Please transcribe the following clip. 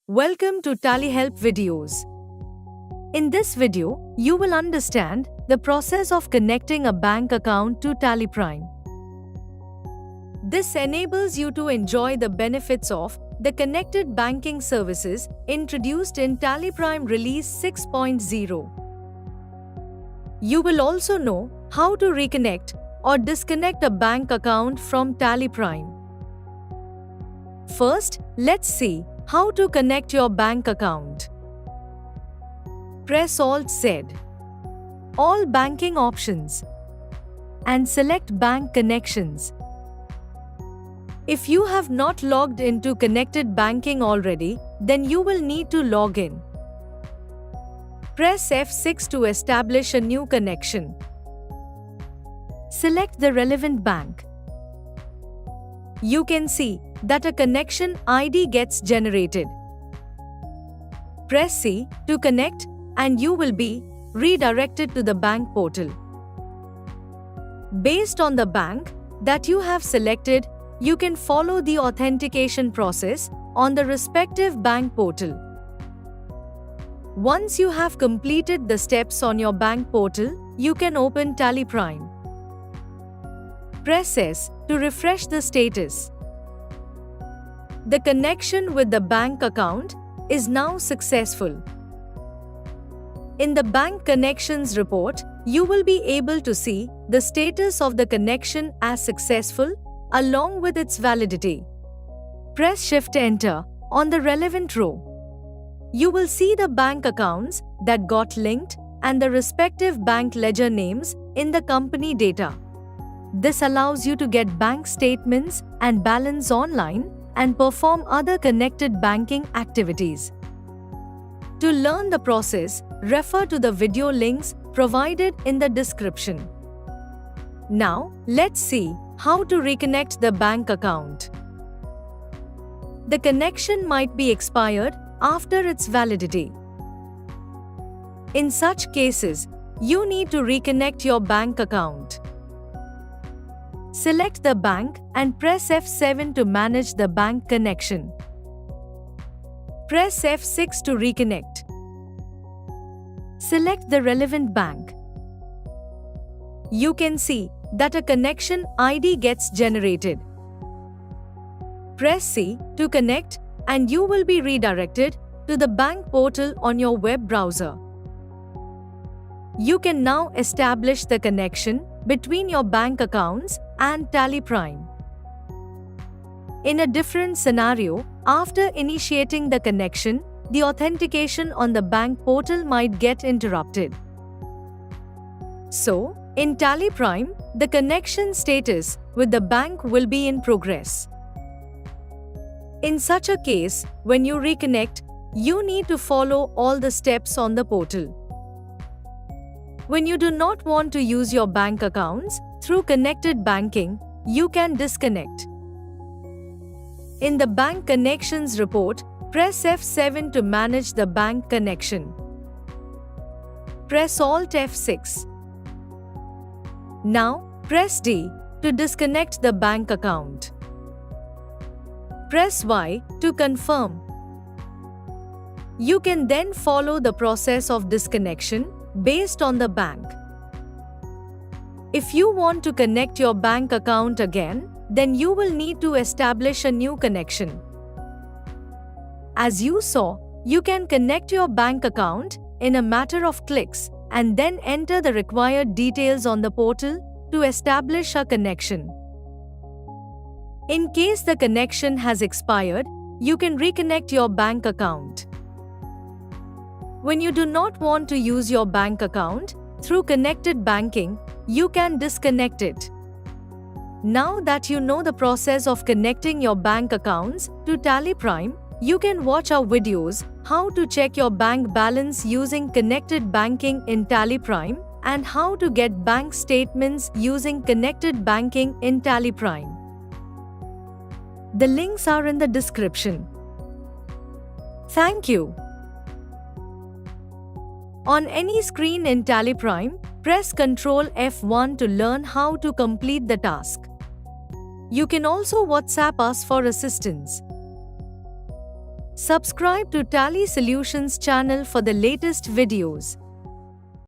Welcome to TallyHelp videos. In this video, you will understand the process of connecting a bank account to TallyPrime. This enables you to enjoy the benefits of the connected banking services introduced in TallyPrime Release 6.0. You will also know how to reconnect or disconnect a bank account from TallyPrime. First, let's see how to connect your bank account. Press Alt-Z, all banking options, and select Bank Connections. If you have not logged into Connected Banking already, then you will need to log in. Press F6 to establish a new connection. Select the relevant bank. You can see that a connection ID gets generated. Press C to connect and you will be redirected to the bank portal. Based on the bank that you have selected, you can follow the authentication process on the respective bank portal. Once you have completed the steps on your bank portal, you can open TallyPrime. Press S to refresh the status. The connection with the bank account is now successful. In the Bank Connections report, you will be able to see the status of the connection as successful along with its validity. Press Shift-Enter on the relevant row. You will see the bank accounts that got linked and the respective bank ledger names in the company data. This allows you to get bank statements and balance online and perform other connected banking activities. To learn the process, refer to the video links provided in the description. Now, let's see how to reconnect the bank account. The connection might be expired after its validity. In such cases, you need to reconnect your bank account. Select the bank and press F7 to manage the bank connection. Press F6 to reconnect. Select the relevant bank. You can see that a connection ID gets generated. Press C to connect and you will be redirected to the bank portal on your web browser. You can now establish the connection between your bank accounts and TallyPrime. In a different scenario, after initiating the connection, the authentication on the bank portal might get interrupted. So, in TallyPrime, the connection status with the bank will be in progress. In such a case, when you reconnect, you need to follow all the steps on the portal. When you do not want to use your bank accounts through connected banking, you can disconnect. In the Bank Connections report, press F7 to manage the bank connection. Press Alt F6. Now, press D to disconnect the bank account. Press Y to confirm. You can then follow the process of disconnection based on the bank. If you want to connect your bank account again, then you will need to establish a new connection. As you saw, you can connect your bank account in a matter of clicks and then enter the required details on the portal to establish a connection. In case the connection has expired, you can reconnect your bank account. When you do not want to use your bank account through connected banking, you can disconnect it. Now that you know the process of connecting your bank accounts to TallyPrime, you can watch our videos how to check your bank balance using connected banking in TallyPrime and how to get bank statements using connected banking in TallyPrime. The links are in the description. Thank you. On any screen in TallyPrime, press Ctrl F1 to learn how to complete the task. You can also WhatsApp us for assistance. Subscribe to Tally Solutions channel for the latest videos.